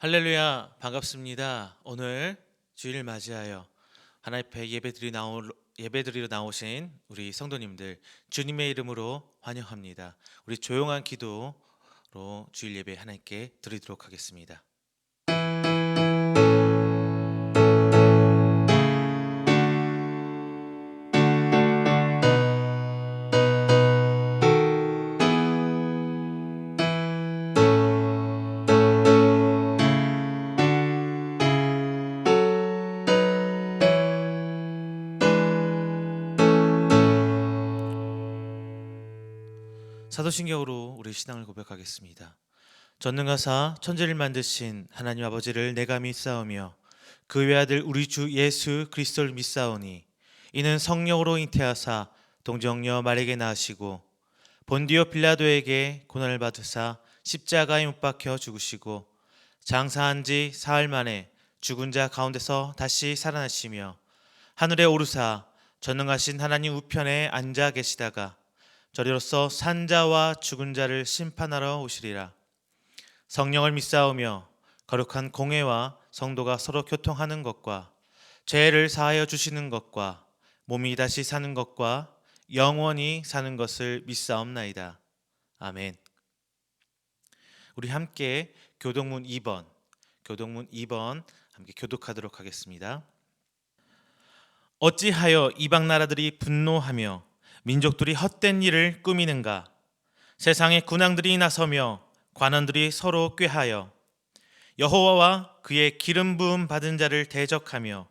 할렐루야, 반갑습니다. 오늘 주일을 맞이하여 하나님 앞에 예배드리러 나오신 우리 성도님들 주님의 이름으로 환영합니다. 우리 조용한 기도로 주일 예배 하나님께 드리도록 하겠습니다. 사도신경으로 우리 신앙을 고백하겠습니다. 전능하사 천지를 만드신 하나님 아버지를 내가 믿사오며 그 외아들 우리 주 예수 그리스도를 믿사오니 이는 성령으로 잉태하사 동정녀 마리아에게 낳으시고 본디오 빌라도에게 고난을 받으사 십자가에 못 박혀 죽으시고 장사한 지 사흘 만에 죽은 자 가운데서 다시 살아나시며 하늘에 오르사 전능하신 하나님 우편에 앉아 계시다가 저리로서 산자와 죽은 자를 심판하러 오시리라. 성령을 믿사오며 거룩한 공회와 성도가 서로 교통하는 것과 죄를 사하여 주시는 것과 몸이 다시 사는 것과 영원히 사는 것을 믿사옵나이다. 아멘. 우리 함께 교동문 2번 함께 교독하도록 하겠습니다. 어찌하여 이방 나라들이 분노하며 민족들이 헛된 일을 꾸미는가? 세상의 군왕들이 나서며 관원들이 서로 꾀하여 여호와와 그의 기름 부음 받은 자를 대적하며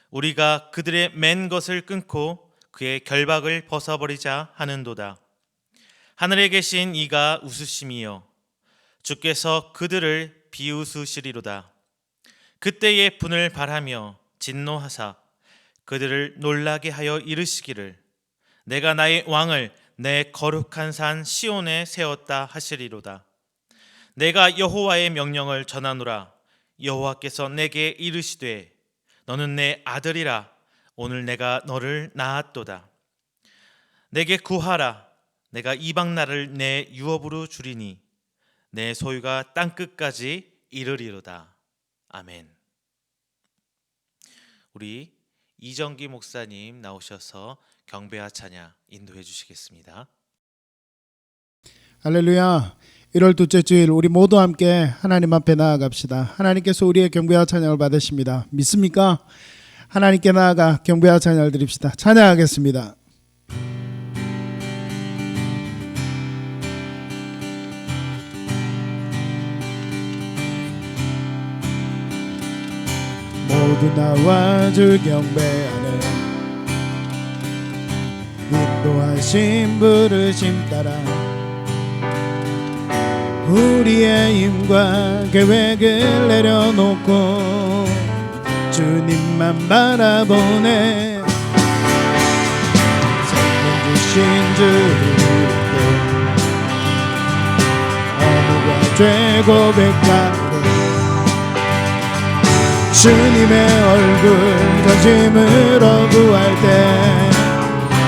우리가 그들의 맨 것을 끊고 그의 결박을 벗어버리자 하는도다. 하늘에 계신 이가 웃으심이요 주께서 그들을 비웃으시리로다. 그때의 분을 발하며 진노하사 그들을 놀라게 하여 이르시기를 내가 나의 왕을 내 거룩한 산 시온에 세웠다 하시리로다. 내가 여호와의 명령을 전하노라. 여호와께서 내게 이르시되 너는 내 아들이라. 오늘 내가 너를 낳았도다. 내게 구하라. 내가 이방 나라를 내 유업으로 주리니 내 소유가 땅끝까지 이르리로다. 아멘. 우리 이정기 목사님 나오셔서 경배와 찬양 인도해 주시겠습니다. 할렐루야. 1월 둘째 주일 우리 모두 함께 하나님 앞에 나아갑시다. 하나님께서 우리의 경배와 찬양을 받으십니다. 믿습니까? 하나님께 나아가 경배와 찬양을 드립시다. 찬양하겠습니다. 모두 나와 주 경배하네. 인도하신 부르심 따라 우리의 힘과 계획을 내려놓고 주님만 바라보네. 생명 주신 주를 어묵과 죄 고백하고 주님의 얼굴 다짐으로 구할 때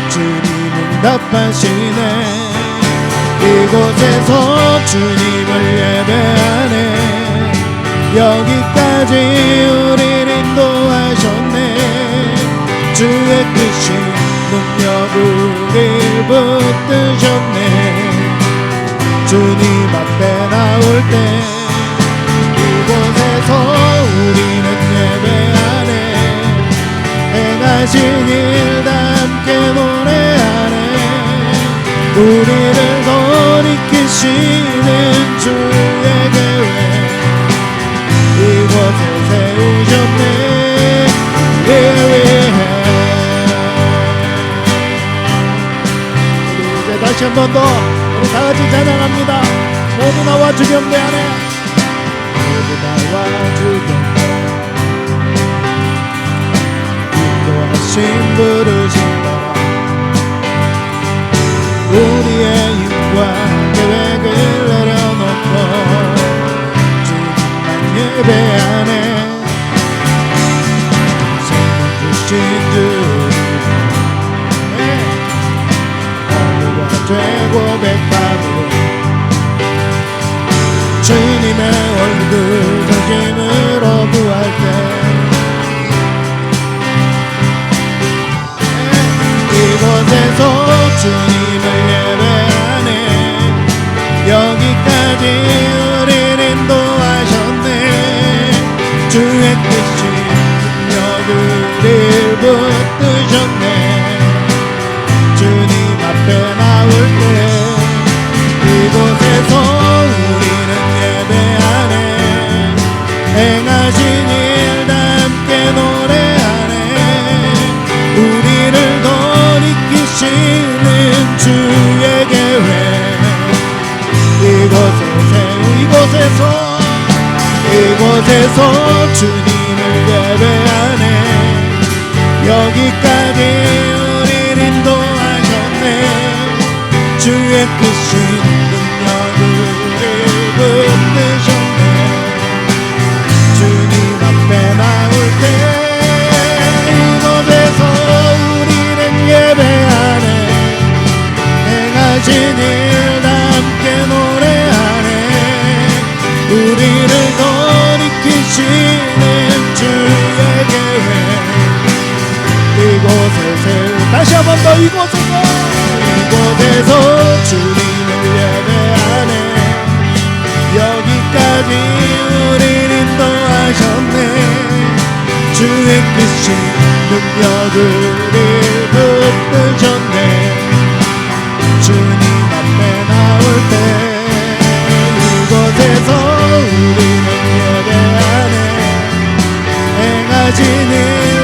주님은 답하시네. 이곳에서 주님을 예배하네. 여기까지 우리를 인도하셨네. 주의 크신 능력 우릴 붙드셨네. 주님 앞에 나올 때 이곳에서 우리는 예배하네. 행하신 일 다 함께 노래하네. 우리를 돌이키시는 주의 계획 이곳에 세우셨네. 우리를 위해. 우리 이제 다시 한 번 더 우리 다같이 찬양합니다. 모두 나와 주 경배하네. 모두 나와 주 경배. 인도하신 부르심 따라 우리의 힘과 계획을 내려놓고 주님만 예배하네. 생명 주신 주 어느와 죄 고백하고 주님의 얼굴 다짐 주님을 예배하네. 여기까지 우리를 인도하셨네. 주의 크신 능력을 붙드셨네. 주님 앞에 나올 때 이곳에서 우리는 예배하네. 행하신 일 다 함께 노래하네. 우리를 돌이키시는 주의 계획 이곳에서 주님을 예배하네. 여기까지 우리를 인도하셨네. 주의 크신 능력을 붙드셨네. 주님 앞에 나올 때 이곳에서 우리는 예배하네. 행하신 일 다 함께 노래하네. 우리를 돌이키시는 주의 계획 이곳에 세우. 다시 한 번 더. 이곳에서 주님을 예배하네. 여기까지 우리를 인도하셨네. 주의 크신 능력을 붙드셨네. 주님 앞에 나올 때 이곳에서 우리는 예배하네. 행하신 일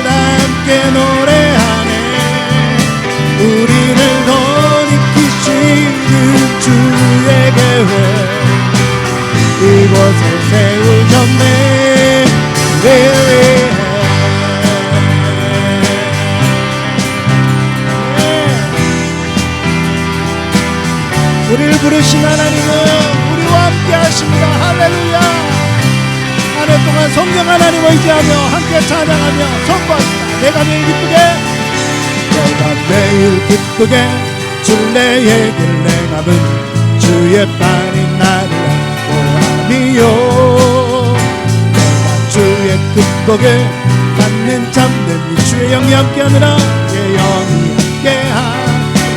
다 함께 노래하네. 우리를 돌이키시는 주의 계획 이곳에 세우셨네. 우리를 부르신 하나님은 우리와 함께 하십니다. 할렐루야. 한 해 동안 성령 하나님을 의지하며 함께 찬양하며 선포합니다. 내가 매일 기쁘게 순례의 길 행함은 주의 팔이 나를 보함이요. 내가 주의 극복을 받는 참된 이 주의 영이 함께하느라 내 영이 함께하.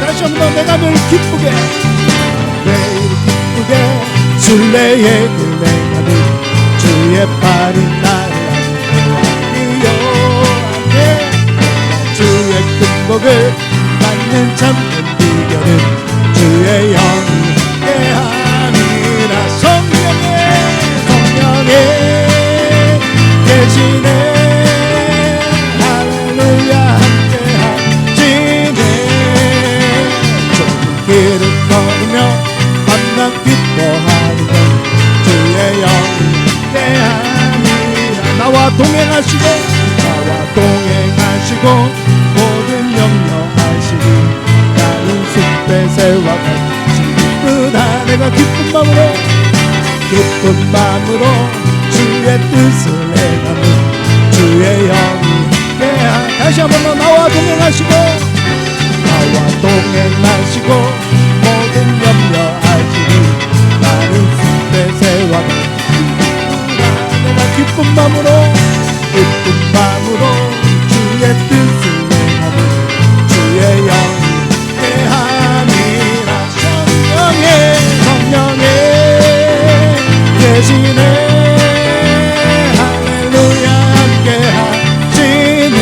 다시 한번 내가 매일 기쁘게 순례의 길 행함은 주의 팔이 나를 보함이요. 주의 극복을 받는 참된 비결은 주의 영이 함께함이라. 성령에 계시네. 할렐루야. 함께하시네. 좁은 길을 걸으며 만나 기뻐하는 건 주의 영이 함께함이라. 나와 동행하시고 모든 염려하시니 나는 숲의 새와 같이 기쁘다. 내가 기쁜 마음으로 주의 뜻을 행하는 주의 영이 함께하. 다시 한번 더. 나와 동행하시고 모든 염려하시니 나는 숲의 새와 같이 기쁘다. 내가 기쁜 마음으로 주의 뜻을 행하는 주의 영이 함께함이라. 성령에 계시네. 할렐루야. 함께하시네.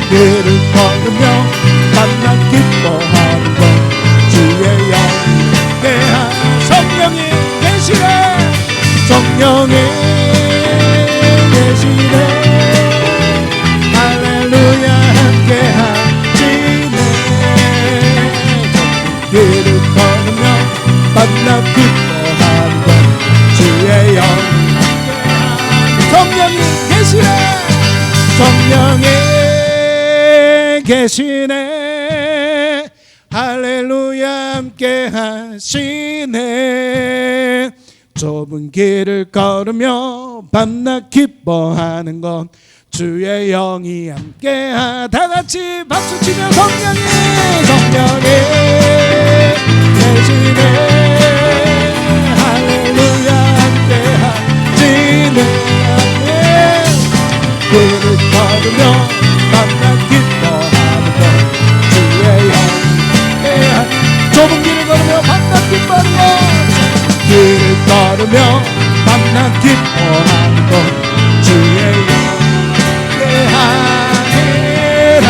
길을 걸으며 만나 기뻐하는 건 주의 영이 함께하. 성령이 계시네. 할렐루야. 함께하시네. 길을 걸으며 만나 기뻐하는 건 주의 영이 함께하시네. 성령이 계시네. 할렐루야. 함께하시네. 좁은 길을 걸으며 밤낮 기뻐하는 건 주의 영이 함께하. 다같이 박수치며 성령이 계시네. 할렐루야. 함께하시네. 길을 걸으며 밤낮 기뻐하는 건 주의 걸으며 만나 기뻐하는 것 주의 영예하니라.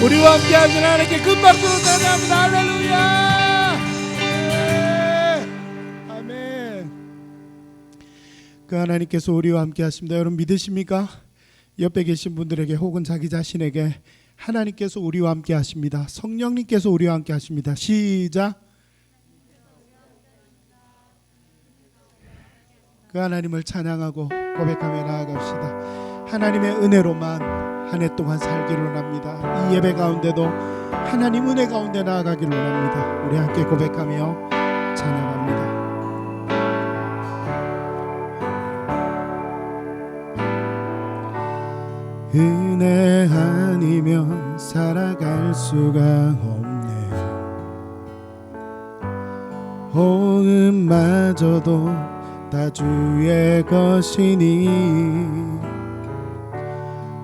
우리와 함께 하신 하나님께 큰 박수로 찬양합니다. 할렐루야. 아멘. 그 하나님께서 우리와 함께 하십니다. 여러분 믿으십니까? 옆에 계신 분들에게 혹은 자기 자신에게 하나님께서 우리와 함께 하십니다. 성령님께서 우리와 함께 하십니다. 시작. 그 하나님을 찬양하고 고백하며 나아갑시다. 하나님의 은혜로만 한 해 동안 살기를 원합니다. 이 예배 가운데도 하나님 은혜 가운데 나아가기를 원합니다. 우리 함께 고백하며 찬양합니다. 은혜 아니면 살아갈 수가 없네. 호흡마저도 다 주의 것이니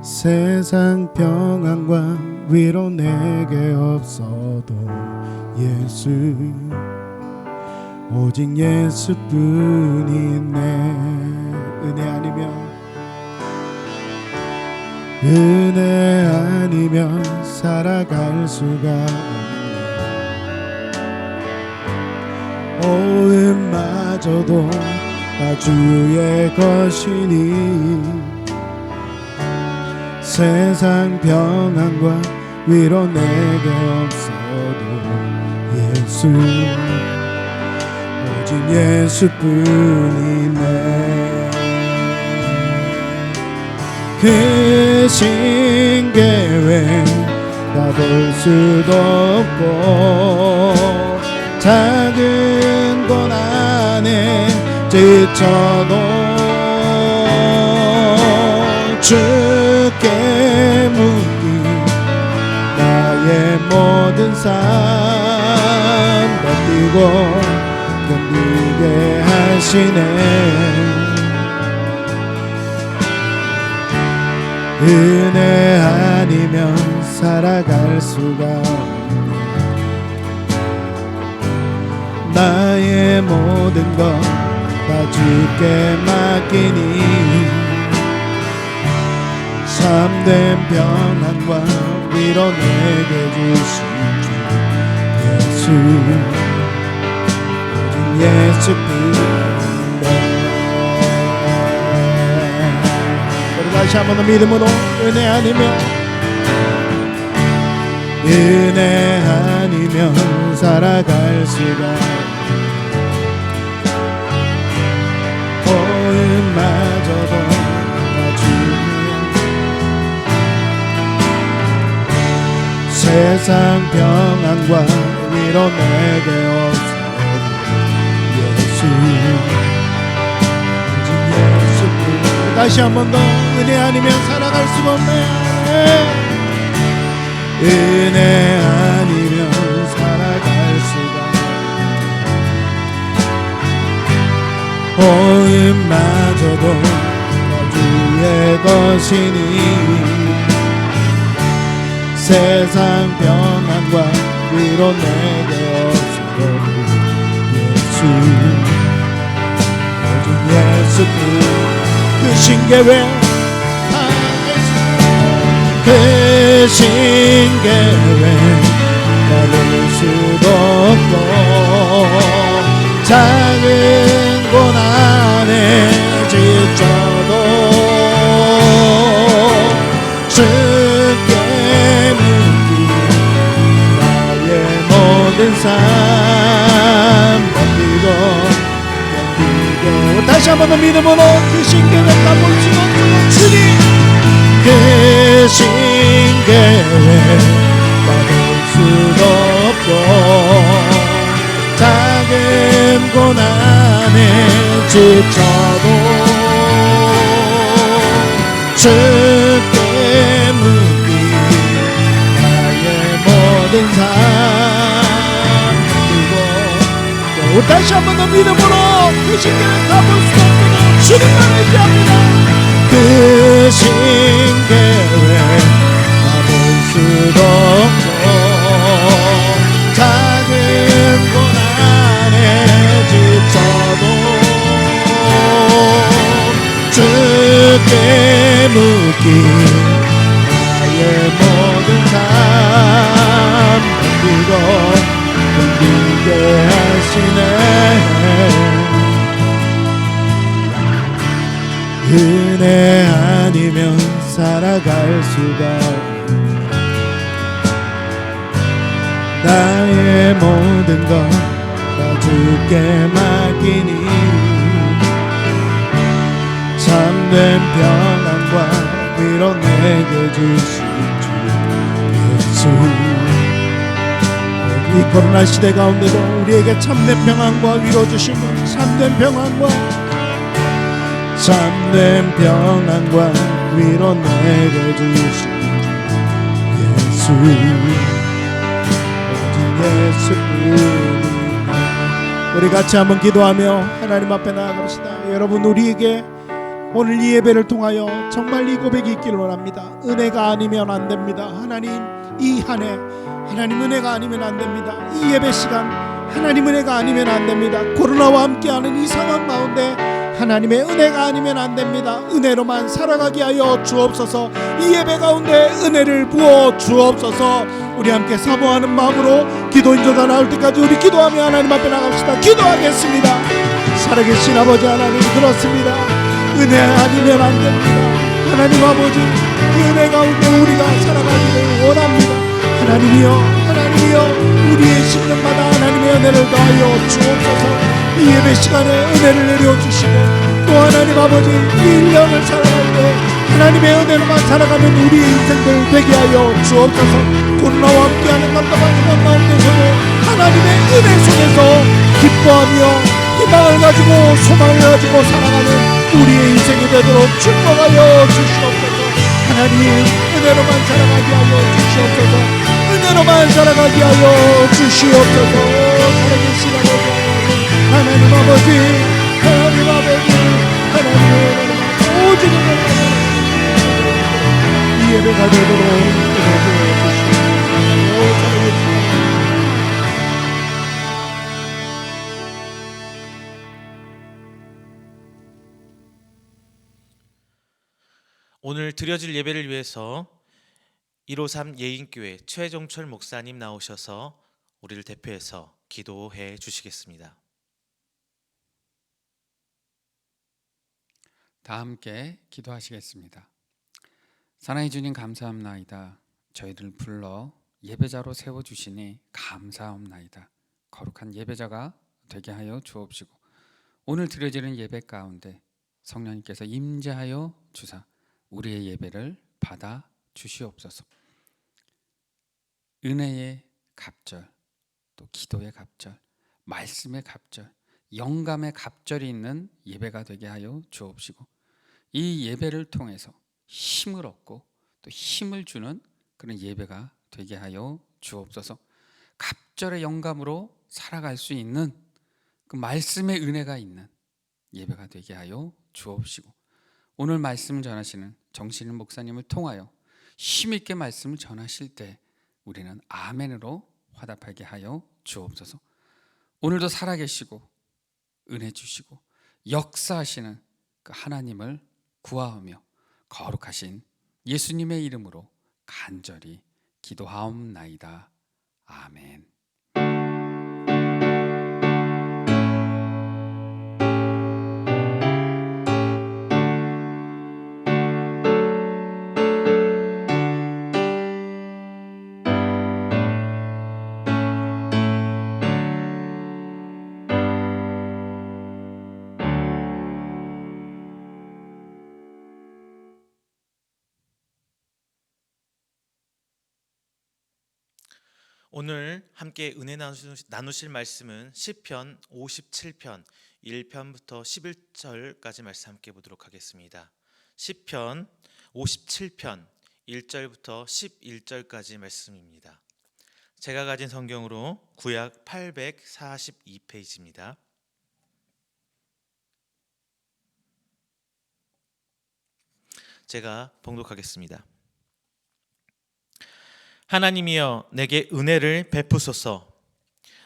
세상 평안과 위로 내게 없어도 예수 오직 예수뿐이네. 은혜 아니면 살아갈 수가 없네. 호흡마저도 다 주의 것이니 세상 평안과 위로 내게 없어도 예수 오직 예수뿐이네. 크신 계획 다 볼 수도 없고 작은 고난에 지쳐도 주께 묻기 나의 모든 삶 버티고 견디게 하시네. 은혜 아니면 살아갈 수가 없네. 나의 모든 것 다 주께 맡기니 참된 평안과 위로 내게 주신 주 예수 오직 예수뿐이네. 우리 다시 한번 더 믿음으로 은혜 아니면 살아갈 수가 호흡마저도 다 주님 세상 평안과 위로 내게 없어도 예수 오직 예수뿐. 다시 한 번 더 은혜 아니면 살아갈 수가 없네. 은혜 아니면 살아갈 수가 호흡마저도 다 주의 것이니 세상 평안과 위로 내게 없어도 예수 오직 예수뿐. 크신 계획 크신 계획 다룰 수도 없고 작은 고난에 지쳐도 주께 묻기 나의 모든 삶 버티고 견디고. 다시 한 번 더 믿음으로 크신 계획 다볼 수도 없고 주님 크신 계획 막을 수도 없고 작은 고난에 지쳐도 주께 묻기 나의 모든 삶 그리고 또 다시 한 번 더 믿음으로 크신 계획 다볼 수도 없고 주님만 의지합니다. 크신 계획 다볼 수도 없고 작은 고난에 되묻기 나의 모든 삶 던지고 흔들게 하시네. 은혜 아니면 살아갈 수가 없네. 나의 모든 것 다 주께 맡기니 참된 평안과 위로 내게 주신 주 예수. 이 코로나 시대 가운데도 우리에게 참된 평안과 위로 주시는 참된 평안과 위로 내게 주신 예수. 오직 예수뿐. 우리 같이 한번 기도하며 하나님 앞에 나아갑시다. 여러분, 우리에게 오늘 이 예배를 통하여 정말 이 고백이 있기를 원합니다. 은혜가 아니면 안 됩니다. 하나님, 이 한 해 하나님 은혜가 아니면 안 됩니다. 이 예배 시간 하나님 은혜가 아니면 안 됩니다. 코로나와 함께하는 이 상황 가운데 하나님의 은혜가 아니면 안 됩니다. 은혜로만 살아가게 하여 주옵소서. 이 예배 가운데 은혜를 부어 주옵소서. 우리 함께 사모하는 마음으로 기도 인도가 나올 때까지 우리 기도하며 하나님 앞에 나갑시다. 기도하겠습니다. 살아계신 아버지 하나님, 그렇습니다. 은혜 아니면 안 됩니다. 하나님 아버지, 이 은혜 가운데 우리가 살아가기를 원합니다. 하나님이여, 우리의 심령마다 하나님의 은혜를 더하여 주옵소서. 이 예배 시간에 은혜를 내려주시고, 또 하나님 아버지, 이 1년을 살아갈 때 하나님의 은혜로만 살아가는 우리의 인생들 되게 하여 주옵소서. 코로나와 함께하는 답답한 시간 가운데서도 하나님의 은혜 속에서 기뻐하며 희망을 가지고 소망을 가지고 살아가는 우리의 인생이 되도록 축복하여 주시옵소서. 하나님, 은혜로만 살아가게 하여 주시옵소서. 은혜로만 살아가게 하여 주시옵소서. 살아계신 아버지 하나님 아버지, 하나님 아버지, 하나님의 은혜로만 오직 은혜로만 이 예배가 되도록 은혜 주시옵소서. 살아계신 오늘 드려질 예배를 위해서 153 예인교회 최종철 목사님 나오셔서 우리를 대표해서 기도해 주시겠습니다. 다 함께 기도하시겠습니다. 사랑해 주님, 감사합나이다. 저희를 불러 예배자로 세워주시니 감사합나이다. 거룩한 예배자가 되게 하여 주옵시고, 오늘 드려지는 예배 가운데 성령님께서 임재하여 주사 우리의 예배를 받아 주시옵소서. 은혜의 갑절, 또 기도의 갑절, 말씀의 갑절, 영감의 갑절이 있는 예배가 되게 하여 주옵시고, 이 예배를 통해서 힘을 얻고 또 힘을 주는 그런 예배가 되게 하여 주옵소서. 갑절의 영감으로 살아갈 수 있는 그 말씀의 은혜가 있는 예배가 되게 하여 주옵시고, 오늘 말씀을 전하시는 정신일 목사님을 통하여 힘있게 말씀을 전하실 때 우리는 아멘으로 화답하게 하여 주옵소서. 오늘도 살아계시고 은혜 주시고 역사하시는 그 하나님을 구하며 거룩하신 예수님의 이름으로 간절히 기도하옵나이다. 아멘. 오늘 함께 은혜 나누실 말씀은 시편 57편 1편부터 11절까지 말씀 함께 보도록 하겠습니다. 시편 57편 1절부터 11절까지 말씀입니다. 제가 가진 성경으로 구약 842페이지입니다. 제가 봉독하겠습니다. 하나님이여, 내게 은혜를 베푸소서.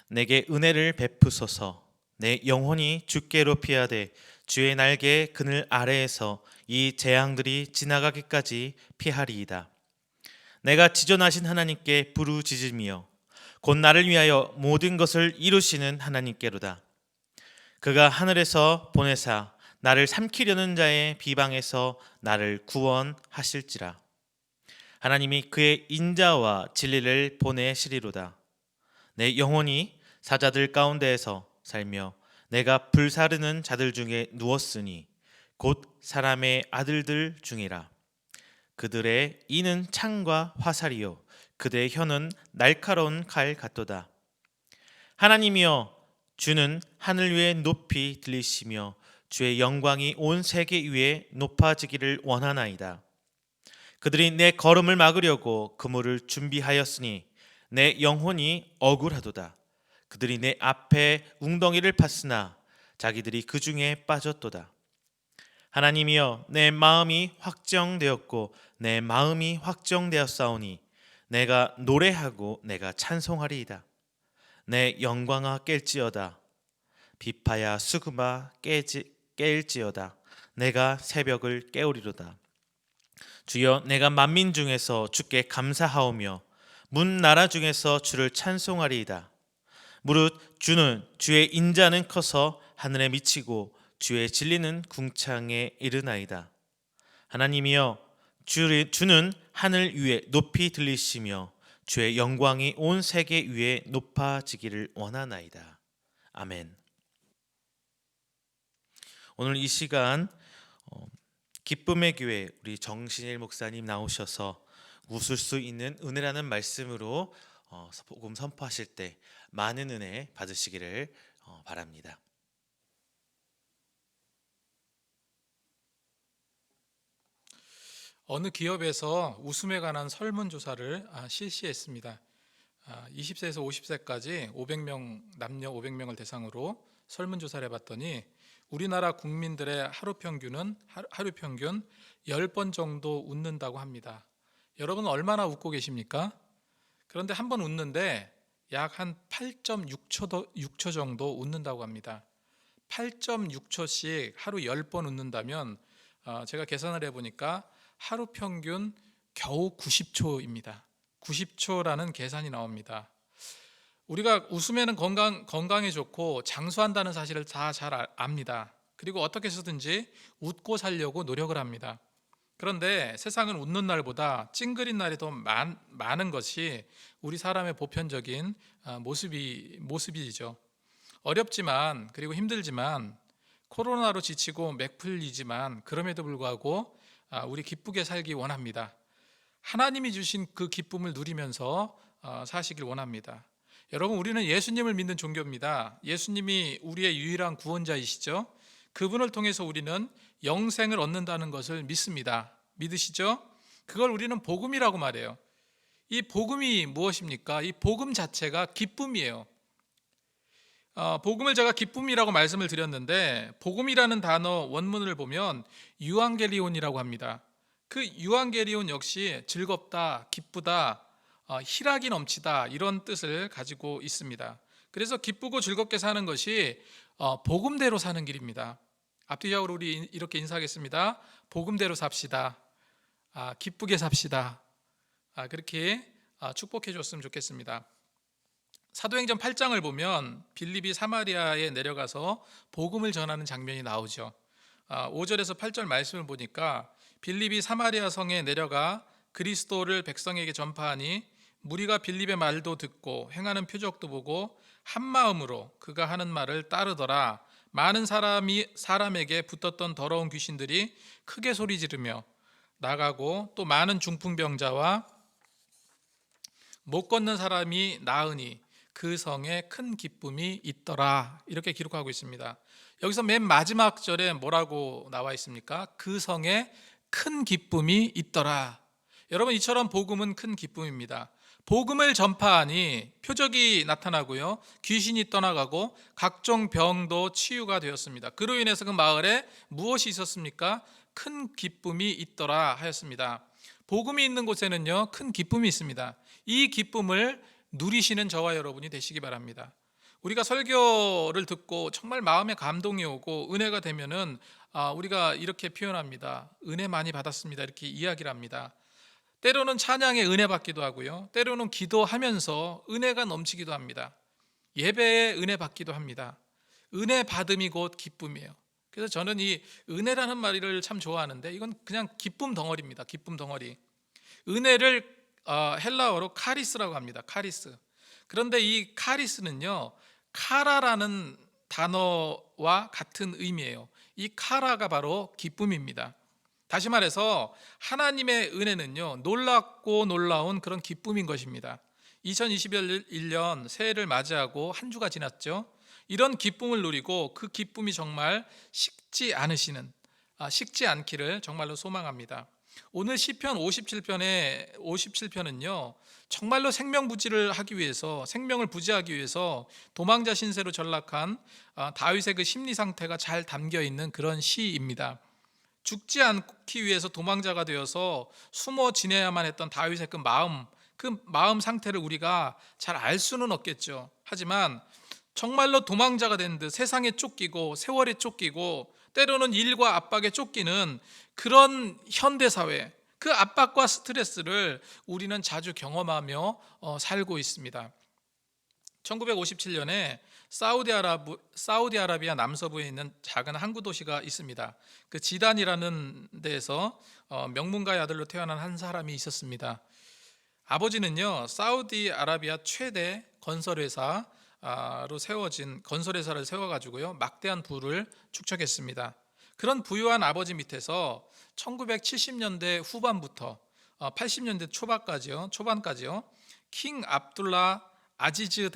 내게 은혜를 베푸소서. 내 영혼이 주께로 피하되 주의 날개 그늘 아래에서 이 재앙들이 지나가기까지 피하리이다. 내가 지존하신 하나님께 부르짖으며 곧 나를 위하여 모든 것을 이루시는 하나님께로다. 그가 하늘에서 보내사 나를 삼키려는 자의 비방에서 나를 구원하실지라. 하나님이 그의 인자와 진리를 보내시리로다. 내 영혼이 사자들 가운데에서 살며 내가 불사르는 자들 중에 누웠으니 곧 사람의 아들들 중이라. 그들의 이는 창과 화살이요 그들의 혀는 날카로운 칼 같도다. 하나님이여 주는 하늘 위에 높이 들리시며 주의 영광이 온 세계 위에 높아지기를 원하나이다. 그들이 내 걸음을 막으려고 그물을 준비하였으니 내 영혼이 억울하도다. 그들이 내 앞에 웅덩이를 팠으나 자기들이 그 중에 빠졌도다. 하나님이여 내 마음이 확정되었고 내 마음이 확정되었사오니 내가 노래하고 내가 찬송하리이다. 내 영광아 깰지어다. 비파야 수금아 깰지어다. 내가 새벽을 깨우리로다. 주여 내가 만민 중에서 주께 감사하오며 문 나라 중에서 주를 찬송하리이다. 무릇 주는 주의 인자는 커서 하늘에 미치고 주의 진리는 궁창에 이르나이다. 하나님이여 주는 하늘 위에 높이 들리시며 주의 영광이 온 세계 위에 높아지기를 원하나이다. 아멘. 오늘 이 시간 기쁨의 교회 우리 정신일 목사님 나오셔서 웃을 수 있는 은혜라는 말씀으로 복음 선포하실 때 많은 은혜 받으시기를 바랍니다. 어느 기업에서 웃음에 관한 설문조사를 실시했습니다. 20세에서 50세까지 500명 남녀 500명을 대상으로 설문조사를 해봤더니 우리나라 국민들의 하루 평균 10번 정도 웃는다고 합니다. 여러분 얼마나 웃고 계십니까? 그런데 한 번 웃는데 약 한 8.6초 정도 웃는다고 합니다. 8.6초씩 하루 10번 웃는다면 제가 계산을 해보니까 하루 평균 겨우 90초입니다. 90초라는 계산이 나옵니다. 우리가 웃으면 건강에 좋고 장수한다는 사실을 다 잘 압니다. 그리고 어떻게 해서든지 웃고 살려고 노력을 합니다. 그런데 세상은 웃는 날보다 찡그린 날이 더 많은 것이 우리 사람의 보편적인 모습이죠. 어렵지만 그리고 힘들지만 코로나로 지치고 맥풀리지만 그럼에도 불구하고 우리 기쁘게 살기 원합니다. 하나님이 주신 그 기쁨을 누리면서 사시길 원합니다. 여러분 우리는 예수님을 믿는 종교입니다. 예수님이 우리의 유일한 구원자이시죠. 그분을 통해서 우리는 영생을 얻는다는 것을 믿습니다. 믿으시죠? 그걸 우리는 복음이라고 말해요. 이 복음이 무엇입니까? 이 복음 자체가 기쁨이에요. 복음을 제가 기쁨이라고 말씀을 드렸는데 복음이라는 단어 원문을 보면 유앙겔리온이라고 합니다. 그 유앙겔리온 역시 즐겁다, 기쁘다, 희락이 넘치다 이런 뜻을 가지고 있습니다. 그래서 기쁘고 즐겁게 사는 것이 복음대로 사는 길입니다. 앞뒤적으로 우리 이렇게 인사하겠습니다. 복음대로 삽시다. 기쁘게 삽시다. 그렇게 축복해 줬으면 좋겠습니다. 사도행전 8장을 보면 빌립이 사마리아에 내려가서 복음을 전하는 장면이 나오죠. 5절에서 8절 말씀을 보니까 빌립이 사마리아 성에 내려가 그리스도를 백성에게 전파하니 무리가 빌립의 말도 듣고 행하는 표적도 보고 한 마음으로 그가 하는 말을 따르더라. 많은 사람에게 붙었던 더러운 귀신들이 크게 소리 지르며 나가고 또 많은 중풍병자와 못 걷는 사람이 나으니 그 성에 큰 기쁨이 있더라. 이렇게 기록하고 있습니다. 여기서 맨 마지막 절에 뭐라고 나와 있습니까? 그 성에 큰 기쁨이 있더라. 여러분 이처럼 복음은 큰 기쁨입니다. 복음을 전파하니 표적이 나타나고요. 귀신이 떠나가고 각종 병도 치유가 되었습니다. 그로 인해서 그 마을에 무엇이 있었습니까? 큰 기쁨이 있더라 하였습니다. 복음이 있는 곳에는요, 큰 기쁨이 있습니다. 이 기쁨을 누리시는 저와 여러분이 되시기 바랍니다. 우리가 설교를 듣고 정말 마음에 감동이 오고 은혜가 되면은 우리가 이렇게 표현합니다. 은혜 많이 받았습니다. 이렇게 이야기를 합니다. 때로는 찬양에 은혜 받기도 하고요. 때로는 기도하면서 은혜가 넘치기도 합니다. 예배에 은혜 받기도 합니다. 은혜 받음이 곧 기쁨이에요. 그래서 저는 이 은혜라는 말을 참 좋아하는데 이건 그냥 기쁨 덩어리입니다. 기쁨 덩어리. 은혜를 헬라어로 카리스라고 합니다. 카리스. 그런데 이 카리스는요, 카라라는 단어와 같은 의미예요. 이 카라가 바로 기쁨입니다. 다시 말해서 하나님의 은혜는요, 놀랍고 놀라운 그런 기쁨인 것입니다. 2021년 새해를 맞이하고 한 주가 지났죠. 이런 기쁨을 누리고 그 기쁨이 정말 식지 않기를 정말로 소망합니다. 오늘 시편 57편은요, 정말로 생명부지를 하기 위해서, 생명을 부지하기 위해서 도망자 신세로 전락한 다윗의 그 심리 상태가 잘 담겨 있는 그런 시입니다. 죽지 않기 위해서 도망자가 되어서 숨어 지내야만 했던 다윗의 그 마음 상태를 우리가 잘 알 수는 없겠죠. 하지만 정말로 도망자가 된 듯 세상에 쫓기고 세월에 쫓기고 때로는 일과 압박에 쫓기는 그런 현대사회, 그 압박과 스트레스를 우리는 자주 경험하며 살고 있습니다. 1957년에 사우디아라비아 남서부에 있는 작은 항구 도시가 있습니다. 그 지단이라는 데에서 명문가의 아들로 태어난 한 사람이 있었습니다. 아버지는요, 사우디아라비아 최대 건설회사로 세워진 건설회사를 세워가지고요, 막대한 부를 축적했습니다. 그런 부유한 아버지 밑에서 1970년대 후반부터 80년대 초반까지요, 킹 압둘라 아지즈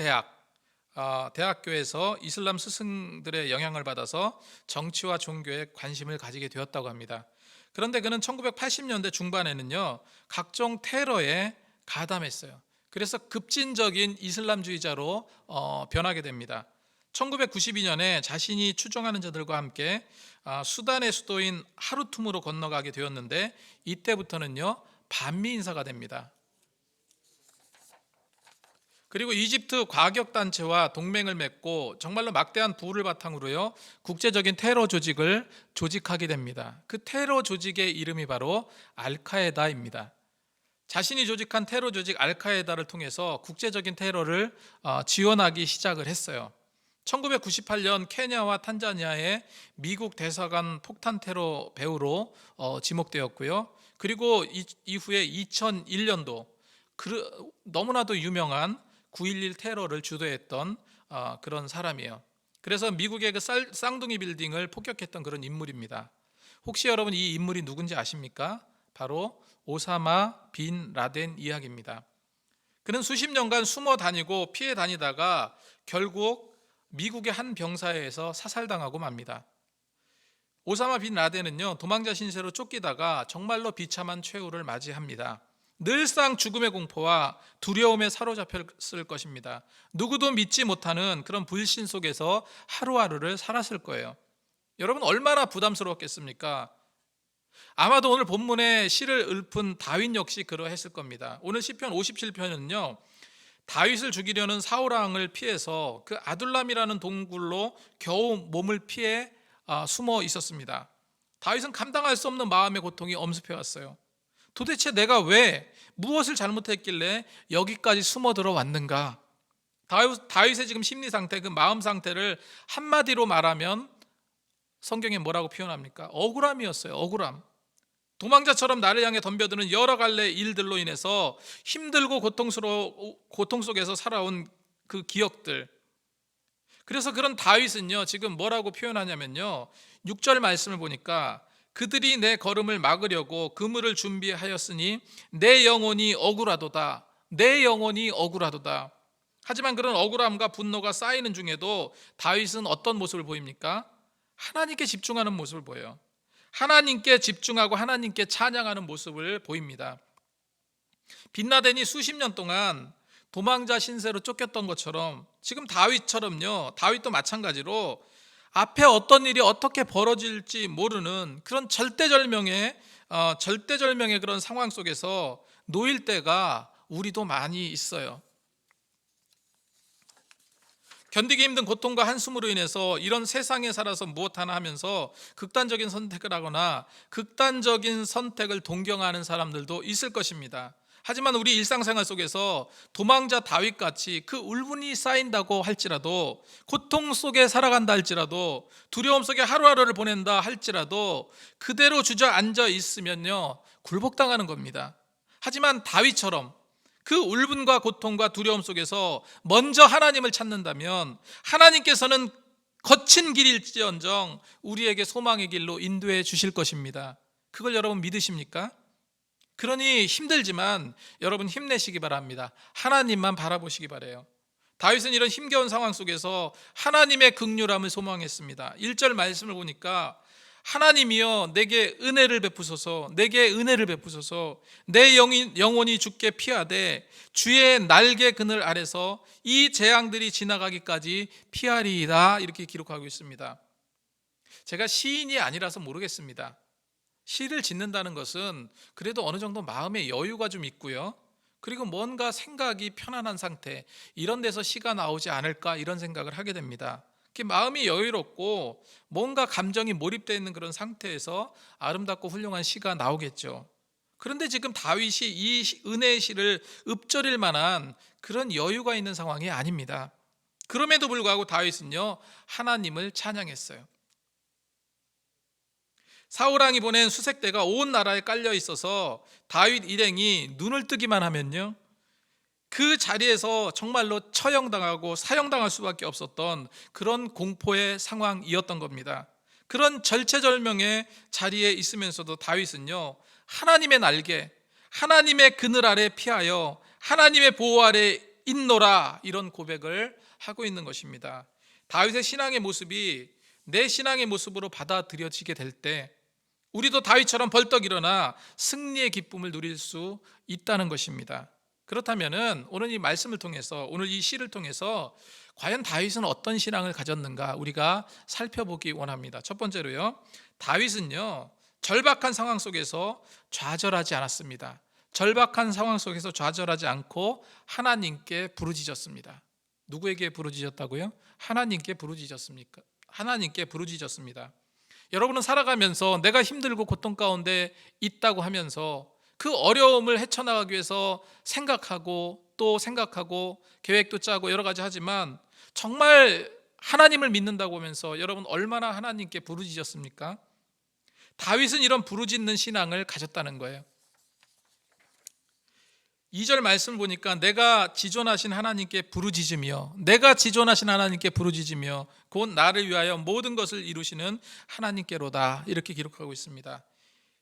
대학교에서 이슬람 스승들의 영향을 받아서 정치와 종교에 관심을 가지게 되었다고 합니다. 그런데 그는 1980년대 중반에는요, 각종 테러에 가담했어요. 그래서 급진적인 이슬람주의자로 변하게 됩니다. 1992년에 자신이 추종하는 자들과 함께 수단의 수도인 하루툼으로 건너가게 되었는데 이때부터는요, 반미 인사가 됩니다. 그리고 이집트 과격단체와 동맹을 맺고 정말로 막대한 부를 바탕으로요, 국제적인 테러 조직을 조직하게 됩니다. 그 테러 조직의 이름이 바로 알카에다입니다. 자신이 조직한 테러 조직 알카에다를 통해서 국제적인 테러를 지원하기 시작을 했어요. 1998년 케냐와 탄자니아의 미국 대사관 폭탄 테러 배후로 지목되었고요. 그리고 이후에 2001년도 너무나도 유명한 9.11 테러를 주도했던 그런 사람이에요. 그래서 미국의 그 쌍둥이 빌딩을 폭격했던 그런 인물입니다. 혹시 여러분 이 인물이 누군지 아십니까? 바로 오사마 빈 라덴 이야기입니다. 그는 수십 년간 숨어 다니고 피해 다니다가 결국 미국의 한 병사에서 사살당하고 맙니다. 오사마 빈 라덴은요, 도망자 신세로 쫓기다가 정말로 비참한 최후를 맞이합니다. 늘상 죽음의 공포와 두려움에 사로잡혔을 것입니다. 누구도 믿지 못하는 그런 불신 속에서 하루하루를 살았을 거예요. 여러분 얼마나 부담스러웠겠습니까? 아마도 오늘 본문에 시를 읊은 다윗 역시 그러했을 겁니다. 오늘 시편 57편은요, 다윗을 죽이려는 사울왕을 피해서 그 아둘람이라는 동굴로 겨우 몸을 피해 숨어 있었습니다. 다윗은 감당할 수 없는 마음의 고통이 엄습해 왔어요. 도대체 내가 왜 무엇을 잘못했길래 여기까지 숨어 들어왔는가? 다윗의 지금 심리 상태, 그 마음 상태를 한마디로 말하면 성경에 뭐라고 표현합니까? 억울함이었어요. 억울함. 도망자처럼 나를 향해 덤벼드는 여러 갈래 일들로 인해서 힘들고 고통 속에서 살아온 그 기억들. 그래서 그런 다윗은요, 지금 뭐라고 표현하냐면요, 6절 말씀을 보니까 그들이 내 걸음을 막으려고 그물을 준비하였으니 내 영혼이 억울하도다. 내 영혼이 억울하도다. 하지만 그런 억울함과 분노가 쌓이는 중에도 다윗은 어떤 모습을 보입니까? 하나님께 집중하는 모습을 보여요. 하나님께 집중하고 하나님께 찬양하는 모습을 보입니다. 빈라덴이 수십 년 동안 도망자 신세로 쫓겼던 것처럼 지금 다윗처럼요, 다윗도 마찬가지로 앞에 어떤 일이 어떻게 벌어질지 모르는 그런 절대절명의 그런 상황 속에서 놓일 때가 우리도 많이 있어요. 견디기 힘든 고통과 한숨으로 인해서 이런 세상에 살아서 무엇 하나 하면서 극단적인 선택을 하거나 극단적인 선택을 동경하는 사람들도 있을 것입니다. 하지만 우리 일상생활 속에서 도망자 다윗같이 그 울분이 쌓인다고 할지라도, 고통 속에 살아간다 할지라도, 두려움 속에 하루하루를 보낸다 할지라도 그대로 주저앉아 있으면요, 굴복당하는 겁니다. 하지만 다윗처럼 그 울분과 고통과 두려움 속에서 먼저 하나님을 찾는다면 하나님께서는 거친 길일지언정 우리에게 소망의 길로 인도해 주실 것입니다. 그걸 여러분 믿으십니까? 그러니 힘들지만 여러분 힘내시기 바랍니다. 하나님만 바라보시기 바라요. 다윗은 이런 힘겨운 상황 속에서 하나님의 긍휼함을 소망했습니다. 1절 말씀을 보니까 하나님이여 내게 은혜를 베푸소서, 내게 은혜를 베푸소서, 내 영혼이 주께 피하되 주의 날개 그늘 아래서 이 재앙들이 지나가기까지 피하리이다, 이렇게 기록하고 있습니다. 제가 시인이 아니라서 모르겠습니다. 시를 짓는다는 것은 그래도 어느 정도 마음의 여유가 좀 있고요, 그리고 뭔가 생각이 편안한 상태, 이런 데서 시가 나오지 않을까, 이런 생각을 하게 됩니다. 마음이 여유롭고 뭔가 감정이 몰입되어 있는 그런 상태에서 아름답고 훌륭한 시가 나오겠죠. 그런데 지금 다윗이 이 은혜의 시를 읊조릴 만한 그런 여유가 있는 상황이 아닙니다. 그럼에도 불구하고 다윗은요, 하나님을 찬양했어요. 사울왕이 보낸 수색대가 온 나라에 깔려 있어서 다윗 일행이 눈을 뜨기만 하면요, 그 자리에서 정말로 처형당하고 사형당할 수밖에 없었던 그런 공포의 상황이었던 겁니다. 그런 절체절명의 자리에 있으면서도 다윗은요, 하나님의 날개, 하나님의 그늘 아래 피하여 하나님의 보호 아래 있노라, 이런 고백을 하고 있는 것입니다. 다윗의 신앙의 모습이 내 신앙의 모습으로 받아들여지게 될 때 우리도 다윗처럼 벌떡 일어나 승리의 기쁨을 누릴 수 있다는 것입니다. 그렇다면은 오늘 이 말씀을 통해서, 오늘 이 시를 통해서 과연 다윗은 어떤 신앙을 가졌는가 우리가 살펴보기 원합니다. 첫 번째로요, 다윗은요, 절박한 상황 속에서 좌절하지 않았습니다. 절박한 상황 속에서 좌절하지 않고 하나님께 부르짖었습니다. 누구에게 부르짖었다고요? 하나님께 부르짖었습니까? 하나님께 부르짖었습니다. 여러분은 살아가면서 내가 힘들고 고통 가운데 있다고 하면서 그 어려움을 헤쳐나가기 위해서 생각하고 또 생각하고 계획도 짜고 여러 가지 하지만 정말 하나님을 믿는다고 하면서 여러분 얼마나 하나님께 부르짖었습니까? 다윗은 이런 부르짖는 신앙을 가졌다는 거예요. 2절 말씀을 보니까 내가 지존하신 하나님께 부르짖으며, 내가 지존하신 하나님께 부르짖으며 곧 나를 위하여 모든 것을 이루시는 하나님께로다, 이렇게 기록하고 있습니다.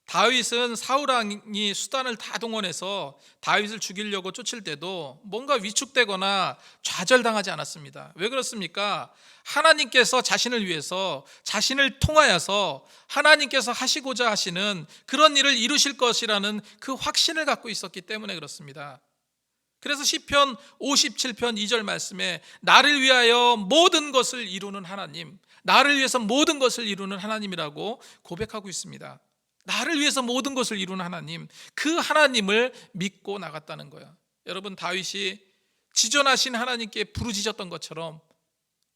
다윗은 사울왕이 수단을 다 동원해서 다윗을 죽이려고 쫓을 때도 뭔가 위축되거나 좌절당하지 않았습니다. 왜 그렇습니까? 하나님께서 자신을 위해서, 자신을 통하여서 하나님께서 하시고자 하시는 그런 일을 이루실 것이라는 그 확신을 갖고 있었기 때문에 그렇습니다. 그래서 시편 57편 2절 말씀에 나를 위하여 모든 것을 이루는 하나님, 나를 위해서 모든 것을 이루는 하나님이라고 고백하고 있습니다. 나를 위해서 모든 것을 이루는 하나님, 그 하나님을 믿고 나갔다는 거예요. 여러분, 다윗이 지존하신 하나님께 부르짖었던 것처럼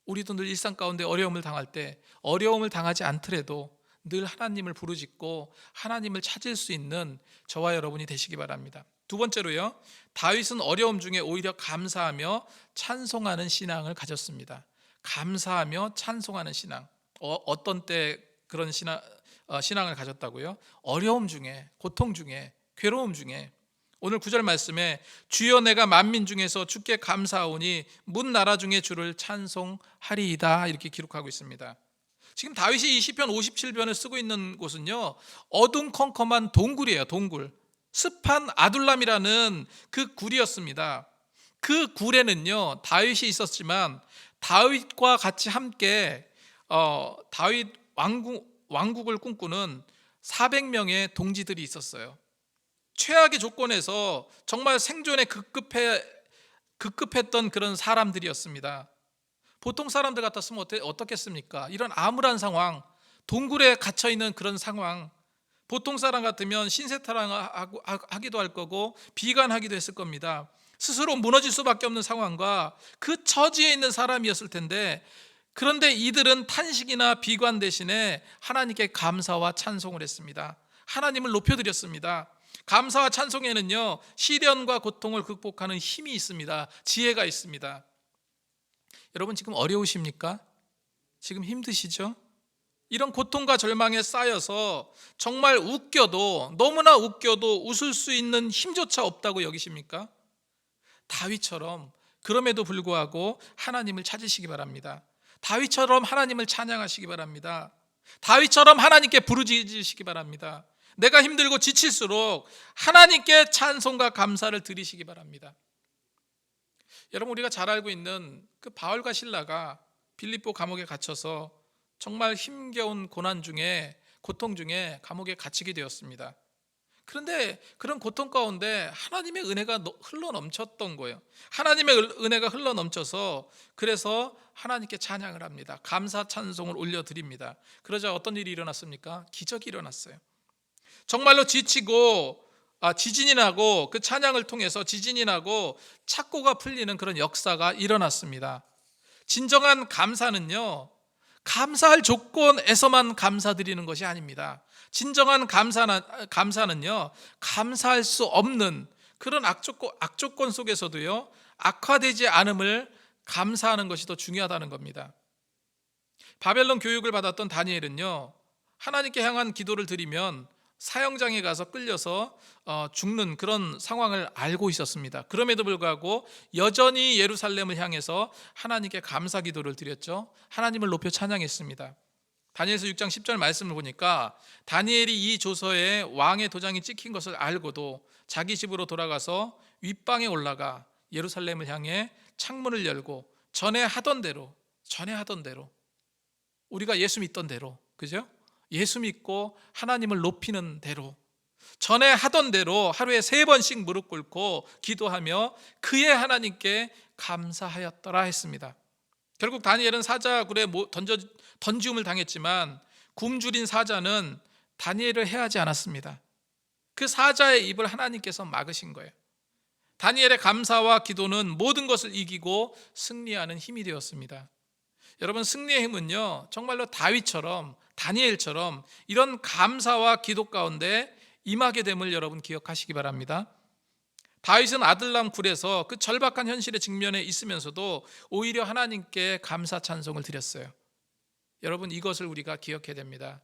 우리도 늘 일상 가운데 어려움을 당할 때 어려움을 당하지 않더라도 늘 하나님을 부르짖고 하나님을 찾을 수 있는 저와 여러분이 되시기 바랍니다. 두 번째로요, 다윗은 어려움 중에 오히려 감사하며 찬송하는 신앙을 가졌습니다. 감사하며 찬송하는 신앙. 어떤 때 그런 신앙을 가졌다고요? 어려움 중에, 고통 중에, 괴로움 중에. 오늘 9절 말씀에 주여 내가 만민 중에서 주께 감사하오니 문 나라 중에 주를 찬송하리이다, 이렇게 기록하고 있습니다. 지금 다윗이 이 시편 57편을 쓰고 있는 곳은요, 어둠컴컴한 동굴이에요. 동굴. 습한 아둘람이라는 그 굴이었습니다. 그 굴에는요, 다윗이 있었지만 다윗과 같이 함께 다윗 왕국을 꿈꾸는 400명의 동지들이 있었어요. 최악의 조건에서 정말 생존에 급급했던 그런 사람들이었습니다. 보통 사람들 같았으면 어떻겠습니까? 이런 암울한 상황, 동굴에 갇혀있는 그런 상황, 보통 사람 같으면 신세타랑하기도 할 거고 비관하기도 했을 겁니다. 스스로 무너질 수밖에 없는 상황과 그 처지에 있는 사람이었을 텐데, 그런데 이들은 탄식이나 비관 대신에 하나님께 감사와 찬송을 했습니다. 하나님을 높여드렸습니다. 감사와 찬송에는요, 시련과 고통을 극복하는 힘이 있습니다. 지혜가 있습니다. 여러분, 지금 어려우십니까? 지금 힘드시죠? 이런 고통과 절망에 쌓여서 정말 웃겨도, 너무나 웃겨도 웃을 수 있는 힘조차 없다고 여기십니까? 다윗처럼 그럼에도 불구하고 하나님을 찾으시기 바랍니다. 다윗처럼 하나님을 찬양하시기 바랍니다. 다윗처럼 하나님께 부르짖으시기 바랍니다. 내가 힘들고 지칠수록 하나님께 찬송과 감사를 드리시기 바랍니다. 여러분, 우리가 잘 알고 있는 그 바울과 실라가 빌립보 감옥에 갇혀서 정말 힘겨운 고난 중에, 고통 중에 감옥에 갇히게 되었습니다. 그런데 그런 고통 가운데 하나님의 은혜가 흘러넘쳤던 거예요. 하나님의 은혜가 흘러넘쳐서 그래서 하나님께 찬양을 합니다. 감사 찬송을 올려드립니다. 그러자 어떤 일이 일어났습니까? 기적이 일어났어요. 정말로 지치고 지진이 나고, 그 찬양을 통해서 지진이 나고 착고가 풀리는 그런 역사가 일어났습니다. 진정한 감사는요, 감사할 조건에서만 감사드리는 것이 아닙니다. 진정한 감사는요, 감사할 수 없는 그런 악조건 속에서도요, 악화되지 않음을 감사하는 것이 더 중요하다는 겁니다. 바벨론 교육을 받았던 다니엘은요, 하나님께 향한 기도를 드리면 사형장에 가서 끌려서 죽는 그런 상황을 알고 있었습니다. 그럼에도 불구하고 여전히 예루살렘을 향해서 하나님께 감사 기도를 드렸죠. 하나님을 높여 찬양했습니다. 다니엘서 6장 10절 말씀을 보니까 다니엘이 이 조서에 왕의 도장이 찍힌 것을 알고도 자기 집으로 돌아가서 윗방에 올라가 예루살렘을 향해 창문을 열고 전에 하던 대로 우리가 예수 믿던 대로, 그죠? 예수 믿고 하나님을 높이는 대로, 전에 하던 대로 하루에 3번씩 무릎 꿇고 기도하며 그의 하나님께 감사하였더라 했습니다. 결국 다니엘은 사자굴에 던지움을 당했지만 굶주린 사자는 다니엘을 해하지 않았습니다. 그 사자의 입을 하나님께서 막으신 거예요. 다니엘의 감사와 기도는 모든 것을 이기고 승리하는 힘이 되었습니다. 여러분, 승리의 힘은요, 정말로 다윗처럼, 다니엘처럼 이런 감사와 기도 가운데 임하게 됨을 여러분 기억하시기 바랍니다. 다윗은 아들람 굴에서 그 절박한 현실에 직면해 있으면서도 오히려 하나님께 감사 찬송을 드렸어요. 여러분, 이것을 우리가 기억해야 됩니다.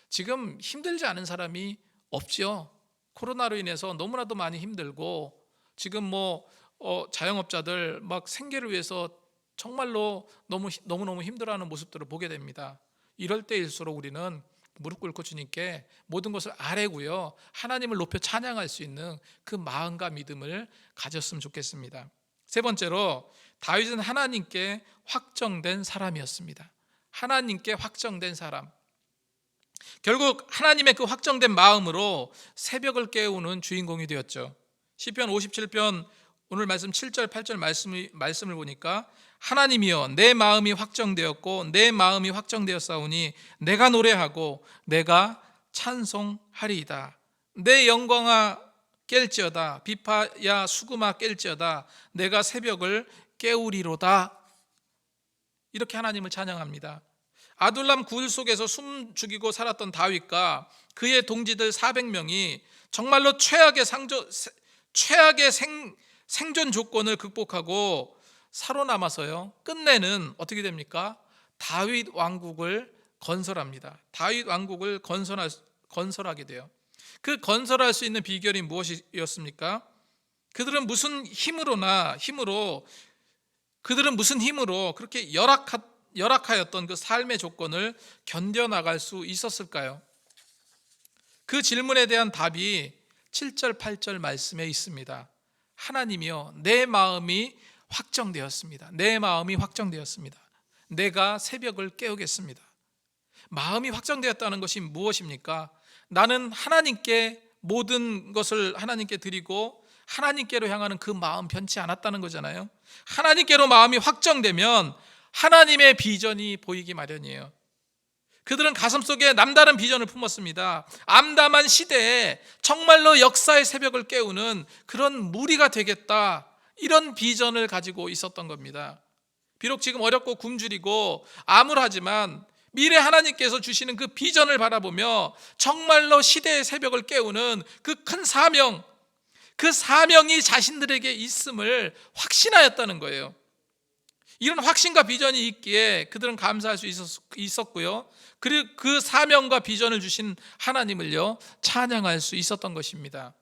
지금 힘들지 않은 사람이 없죠. 코로나로 인해서 너무나도 많이 힘들고, 지금 자영업자들 막 생계를 위해서 정말로 너무너무 힘들어하는 모습들을 보게 됩니다. 이럴 때일수록 우리는 무릎 꿇고 주님께 모든 것을 아뢰고요, 하나님을 높여 찬양할 수 있는 그 마음과 믿음을 가졌으면 좋겠습니다. 세 번째로, 다윗은 하나님께 확정된 사람이었습니다. 하나님께 확정된 사람. 결국 하나님의 그 확정된 마음으로 새벽을 깨우는 주인공이 되었죠. 시편 57편 오늘 말씀 7절 8절 말씀을 보니까 하나님이여 내 마음이 확정되었고 내 마음이 확정되었사오니 내가 노래하고 내가 찬송하리이다. 내 영광아 깰지어다. 비파야 수금아 깰지어다. 내가 새벽을 깨우리로다. 이렇게 하나님을 찬양합니다. 아둘람 굴 속에서 숨 죽이고 살았던 다윗과 그의 동지들 400명이 정말로 최악의 생존 조건을 극복하고 살아남아서요, 끝내는 어떻게 됩니까? 다윗 왕국을 건설합니다. 다윗 왕국을 건설하게 돼요. 그 건설할 수 있는 비결이 무엇이었습니까? 그들은 무슨 힘으로 그렇게 열악하였던 그 삶의 조건을 견뎌나갈 수 있었을까요? 그 질문에 대한 답이 7절 8절 말씀에 있습니다. 하나님이여 내 마음이 확정되었습니다. 내 마음이 확정되었습니다. 내가 새벽을 깨우겠습니다. 마음이 확정되었다는 것이 무엇입니까? 나는 하나님께 모든 것을 하나님께 드리고 하나님께로 향하는 그 마음 변치 않았다는 거잖아요. 하나님께로 마음이 확정되면 하나님의 비전이 보이기 마련이에요. 그들은 가슴속에 남다른 비전을 품었습니다. 암담한 시대에 정말로 역사의 새벽을 깨우는 그런 무리가 되겠다, 이런 비전을 가지고 있었던 겁니다. 비록 지금 어렵고 굶주리고 암울하지만 미래 하나님께서 주시는 그 비전을 바라보며 정말로 시대의 새벽을 깨우는 그 큰 사명, 그 사명이 자신들에게 있음을 확신하였다는 거예요. 이런 확신과 비전이 있기에 그들은 감사할 수 있었고요. 그리고 그 사명과 비전을 주신 하나님을요 찬양할 수 있었던 것입니다.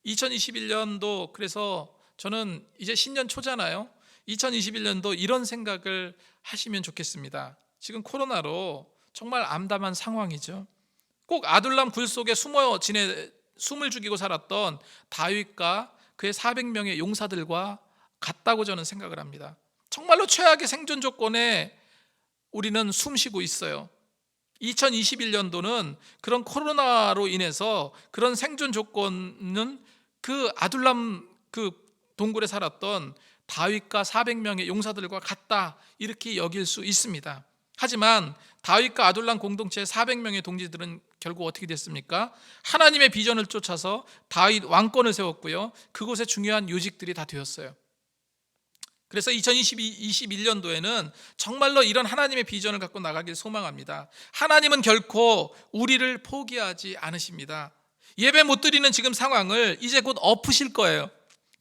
2021년도, 그래서 저는 이제 신년 초잖아요. 2021년도 이런 생각을 하시면 좋겠습니다. 지금 코로나로 정말 암담한 상황이죠. 꼭 아둘람 굴 속에 숨을 죽이고 살았던 다윗과 그의 400명의 용사들과 같다고 저는 생각을 합니다. 정말로 최악의 생존 조건에 우리는 숨쉬고 있어요. 2021년도는 그런 코로나로 인해서 그런 생존 조건은 그 아둘람 그 동굴에 살았던 다윗과 400명의 용사들과 같다, 이렇게 여길 수 있습니다. 하지만 다윗과 아둘람 공동체의 400명의 동지들은 결국 어떻게 됐습니까? 하나님의 비전을 쫓아서 다윗 왕권을 세웠고요, 그곳에 중요한 요직들이 다 되었어요. 그래서 2021년도에는 정말로 이런 하나님의 비전을 갖고 나가길 소망합니다. 하나님은 결코 우리를 포기하지 않으십니다. 예배 못 드리는 지금 상황을 이제 곧 엎으실 거예요.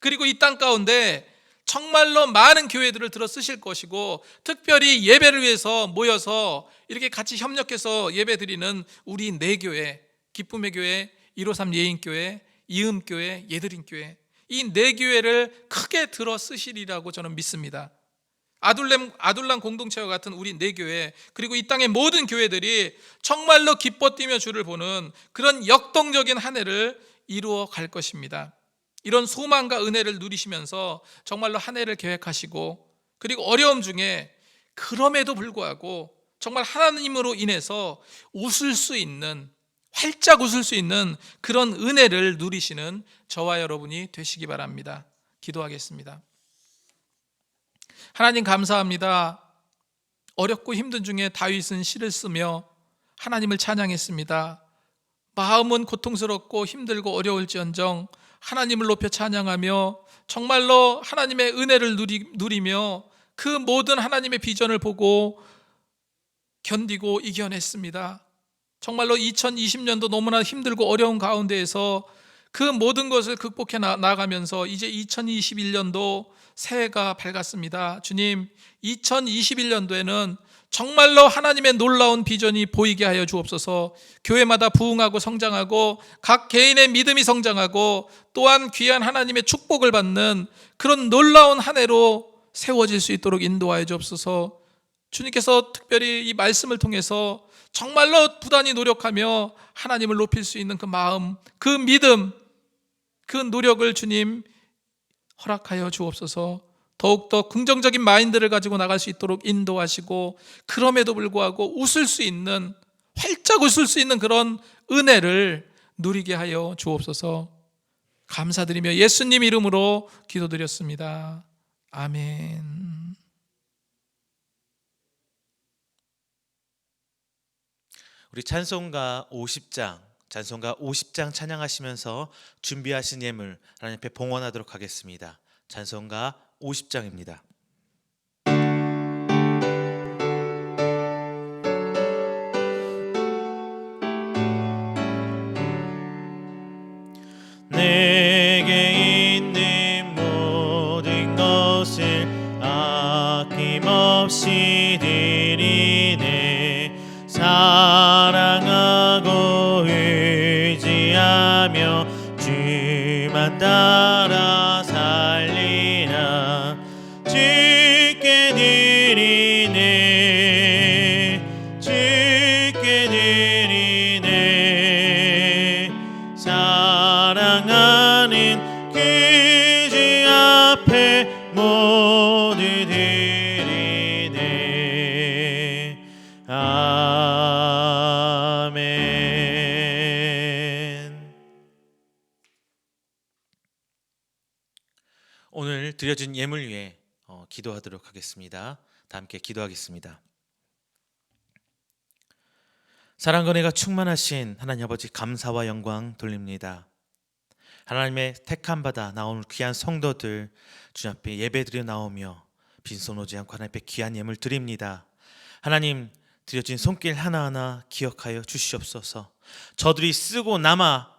그리고 이 땅 가운데 정말로 많은 교회들을 들어 쓰실 것이고, 특별히 예배를 위해서 모여서 이렇게 같이 협력해서 예배 드리는 우리 네 교회, 기쁨의 교회, 153 예인교회, 이음교회, 예드림교회, 이 네 교회를 크게 들어 쓰시리라고 저는 믿습니다. 아둘람 공동체와 같은 우리 네 교회, 그리고 이 땅의 모든 교회들이 정말로 기뻐 뛰며 주를 보는 그런 역동적인 한 해를 이루어 갈 것입니다. 이런 소망과 은혜를 누리시면서 정말로 한 해를 계획하시고, 그리고 어려움 중에 그럼에도 불구하고 정말 하나님으로 인해서 웃을 수 있는, 활짝 웃을 수 있는 그런 은혜를 누리시는 저와 여러분이 되시기 바랍니다. 기도하겠습니다. 하나님 감사합니다. 어렵고 힘든 중에 다윗은 시를 쓰며 하나님을 찬양했습니다. 마음은 고통스럽고 힘들고 어려울지언정 하나님을 높여 찬양하며 정말로 하나님의 은혜를 누리며 그 모든 하나님의 비전을 보고 견디고 이겨냈습니다. 정말로 2020년도 너무나 힘들고 어려운 가운데에서 그 모든 것을 극복해 나가면서 이제 2021년도 새해가 밝았습니다. 주님, 2021년도에는 정말로 하나님의 놀라운 비전이 보이게 하여 주옵소서. 교회마다 부흥하고 성장하고 각 개인의 믿음이 성장하고 또한 귀한 하나님의 축복을 받는 그런 놀라운 한 해로 세워질 수 있도록 인도하여 주옵소서. 주님께서 특별히 이 말씀을 통해서 정말로 부단히 노력하며 하나님을 높일 수 있는 그 마음, 그 믿음, 그 노력을 주님 허락하여 주옵소서. 더욱더 긍정적인 마인드를 가지고 나갈 수 있도록 인도하시고, 그럼에도 불구하고 웃을 수 있는, 활짝 웃을 수 있는 그런 은혜를 누리게 하여 주옵소서. 감사드리며 예수님 이름으로 기도드렸습니다. 아멘. 우리 찬송가 50장 찬양하시면서 준비하신 예물 하나님 앞에 봉헌하도록 하겠습니다. 찬송가 50장입니다. 내게 있는 모든 것을 아낌없이 드리네. 사랑하고 의지하며 주만 따라 살리라. 주께 드리네, 주께 드리네. 사랑하는 그 주 앞에 모두 드리네. 아멘. 오늘 드려진 예물 위해 기도하도록 하겠습니다. 다 함께 기도하겠습니다. 사랑과 은혜가 충만하신 하나님 아버지, 감사와 영광 돌립니다. 하나님의 택함 받아 나온 귀한 성도들 주님 앞에 예배드려 나오며 빈손 오지 않고 하나님 앞에 귀한 예물 드립니다. 하나님, 드려진 손길 하나하나 기억하여 주시옵소서. 저들이 쓰고 남아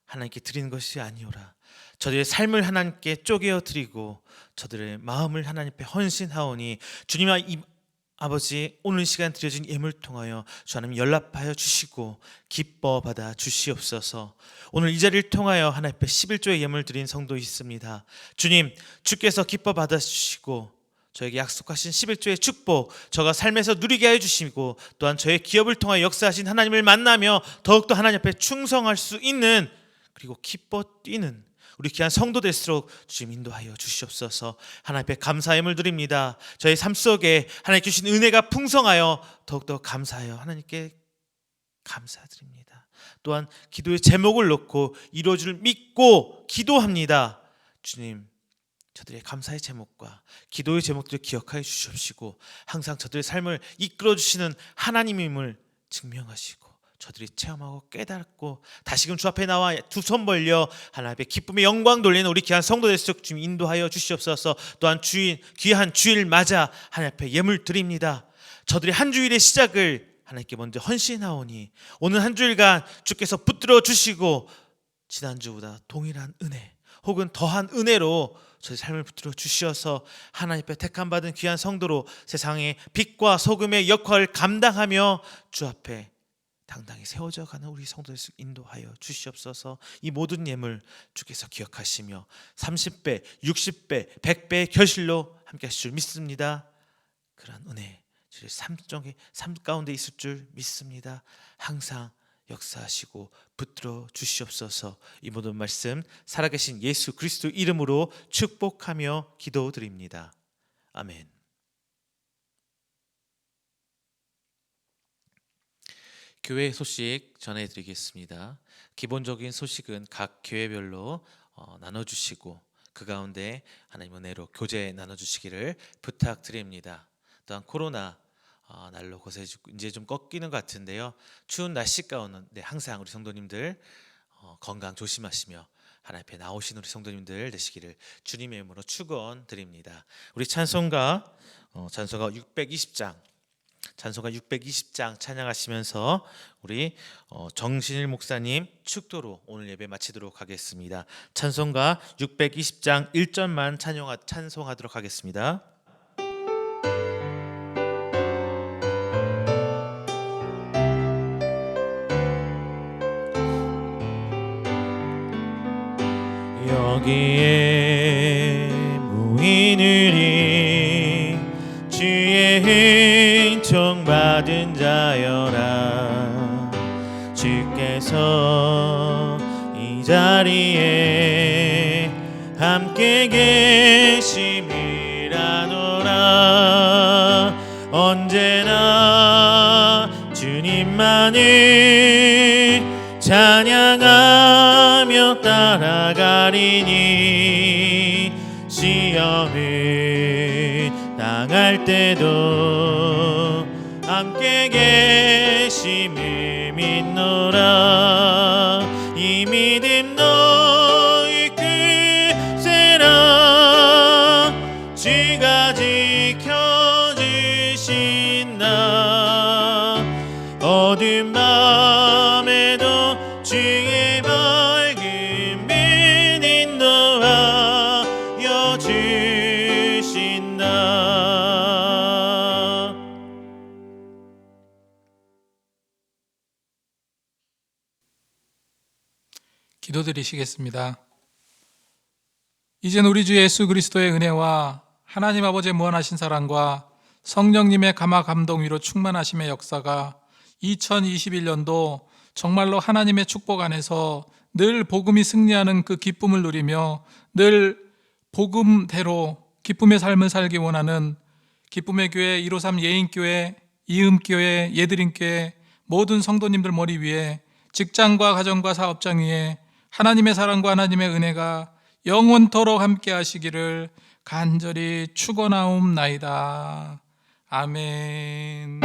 하나님께 드리는 것이 아니오라. 저들의 삶을 하나님께 쪼개어 드리고 저들의 마음을 하나님께 헌신하오니 주님 아버지, 오늘 시간 드려진 예물 통하여 주 하나님 연락하여 주시고 기뻐 받아 주시옵소서. 오늘 이 자리를 통하여 하나님 앞에 11조의 예물 드린 성도 있습니다. 주님, 주께서 기뻐 받아 주시고 저에게 약속하신 11조의 축복 저가 삶에서 누리게 하여 주시고 또한 저의 기업을 통하여 역사하신 하나님을 만나며 더욱더 하나님 앞에 충성할 수 있는, 그리고 기뻐 뛰는 우리 귀한 성도 될수록 주님 인도하여 주시옵소서. 하나님 앞에 감사의 예물 드립니다. 저희 삶 속에 하나님 주신 은혜가 풍성하여 더욱더 감사하여 하나님께 감사드립니다. 또한 기도의 제목을 놓고 이루어 줄 믿고 기도합니다. 주님, 저들의 감사의 제목과 기도의 제목들을 기억하여 주시옵시고 항상 저들의 삶을 이끌어 주시는 하나님임을 증명하시고 저들이 체험하고 깨닫고 다시금 주 앞에 나와 두 손 벌려 하나님 앞에 기쁨의 영광 돌리는 우리 귀한 성도 될수록 주님 인도하여 주시옵소서. 또한 귀한 주일 맞아 하나님 앞에 예물 드립니다. 저들의 한 주일의 시작을 하나님께 먼저 헌신하오니 오늘 한 주일간 주께서 붙들어 주시고 지난주보다 동일한 은혜 혹은 더한 은혜로 저희 삶을 붙들어 주시어서 하나님 앞에 택함 받은 귀한 성도로 세상의 빛과 소금의 역할을 감당하며 주 앞에 당당히 세워져 가는 우리 성도들 인도하여 주시옵소서. 이 모든 예물 주께서 기억하시며 30배, 60배, 100배의 결실로 함께 하실 줄 믿습니다. 그런 은혜 주의 삶 가운데 있을 줄 믿습니다. 항상 역사하시고 붙들어 주시옵소서. 이 모든 말씀 살아계신 예수 그리스도 이름으로 축복하며 기도드립니다. 아멘. 교회 소식 전해드리겠습니다. 기본적인 소식은 각 교회별로 나눠주시고 그 가운데 하나님 은혜로 교제 나눠주시기를 부탁드립니다. 또한 코로나 날로 거세지고 이제 좀 꺾이는 것 같은데요. 추운 날씨 가운데 항상 우리 성도님들 건강 조심하시며 하나님 앞에 나오신 우리 성도님들 되시기를 주님의 이름으로 축원드립니다. 우리 찬송가 620장 찬양하시면서 우리 정신일 목사님 축도로 오늘 예배 마치도록 하겠습니다. 찬송가 620장 1절만 찬송하도록 하겠습니다. 여기에 무인으리 주의 은총받은 자여라. 주께서 이 자리에 함께 계심이라노라. 언제나 주님만을 찬양하며 따라가리니 시험을 당할 때도 함께 계심을 믿노라. 이 믿음 너희 글쎄라. 주가 지켜주신다. 어두운 밤에도 주의 밝은 빛 인도하여 주신다. 기도드리시겠습니다. 이젠 우리 주 예수 그리스도의 은혜와 하나님 아버지의 무한하신 사랑과 성령님의 감화 감동 위로 충만하심의 역사가 2021년도 정말로 하나님의 축복 안에서 늘 복음이 승리하는 그 기쁨을 누리며 늘 복음대로 기쁨의 삶을 살기 원하는 기쁨의 교회 153 예인교회, 이음교회, 예드림교회 모든 성도님들 머리 위에 직장과 가정과 사업장 위에 하나님의 사랑과 하나님의 은혜가 영원토록 함께 하시기를 간절히 축원하옵나이다. 아멘.